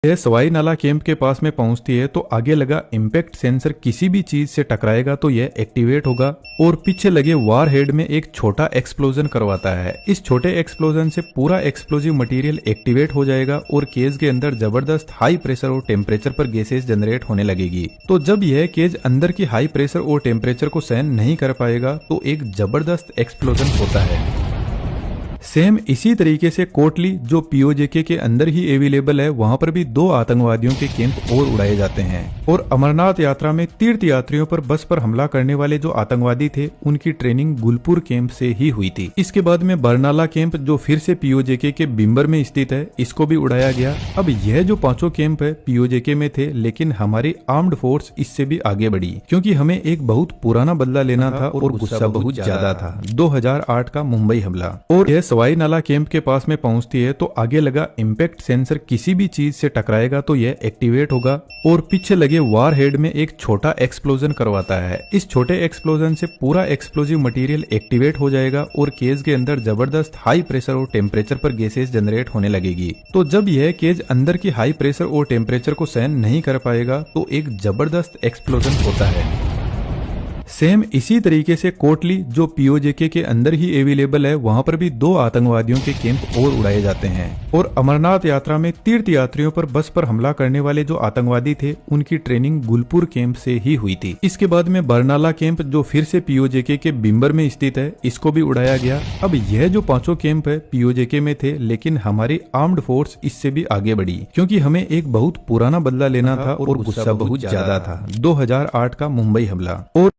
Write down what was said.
यह सवाई नाला कैंप के पास में पहुंचती है तो आगे लगा इम्पैक्ट सेंसर किसी भी चीज से टकराएगा तो यह एक्टिवेट होगा और पीछे लगे वार हेड में एक छोटा एक्सप्लोजन करवाता है। इस छोटे एक्सप्लोजन से पूरा एक्सप्लोजिव मटेरियल एक्टिवेट हो जाएगा और केज के अंदर जबरदस्त हाई प्रेशर और टेम्परेचर पर गैसेस जनरेट होने लगेगी। तो जब यह केज अंदर की हाई प्रेशर और टेम्परेचर को सहन नहीं कर पाएगा तो एक जबरदस्त एक्सप्लोजन होता है। सेम इसी तरीके से कोटली जो पीओजेके के अंदर ही अवेलेबल है, वहां पर भी 2 आतंकवादियों के कैंप और उड़ाए जाते हैं। और अमरनाथ यात्रा में तीर्थ यात्रियों पर बस पर हमला करने वाले जो आतंकवादी थे उनकी ट्रेनिंग गुलपुर कैंप से ही हुई थी। इसके बाद में बरनाला कैंप जो फिर से पीओजेके के बिम्बर में स्थित है, इसको भी उड़ाया गया। अब यह जो 5 कैंप है पीओजेके में थे, लेकिन हमारी आर्म्ड फोर्स इससे भी आगे बढ़ी क्योंकि हमें एक बहुत पुराना बदला लेना था और गुस्सा बहुत ज्यादा था। 2008 का मुंबई हमला। और यह सवाई नाला कैंप के पास में पहुंचती है तो आगे लगा इम्पैक्ट सेंसर किसी भी चीज से टकराएगा तो यह एक्टिवेट होगा और पीछे लगे वार हेड में एक छोटा एक्सप्लोजन करवाता है। इस छोटे एक्सप्लोजन से पूरा एक्सप्लोजिव मटेरियल एक्टिवेट हो जाएगा और केज के अंदर जबरदस्त हाई प्रेशर और टेम्परेचर पर गैसेस जनरेट होने लगेगी। तो जब यह केज अंदर की हाई प्रेशर और टेम्परेचर को सहन नहीं कर पाएगा तो एक जबरदस्त एक्सप्लोजन होता है। सेम इसी तरीके से कोटली जो पीओजेके के अंदर ही अवेलेबल है, वहां पर भी 2 आतंकवादियों के कैंप और उड़ाए जाते हैं। और अमरनाथ यात्रा में तीर्थ यात्रियों पर बस पर हमला करने वाले जो आतंकवादी थे उनकी ट्रेनिंग गुलपुर कैंप से ही हुई थी। इसके बाद में बरनाला कैंप जो फिर से पीओजेके के बिम्बर में स्थित है, इसको भी उड़ाया गया। अब यह जो 5 कैंप है पीओजेके में थे, लेकिन हमारी आर्म्ड फोर्स इससे भी आगे बढ़ी क्योंकि हमें एक बहुत पुराना बदला लेना था और गुस्सा बहुत ज्यादा था। 2008 का मुंबई हमला। और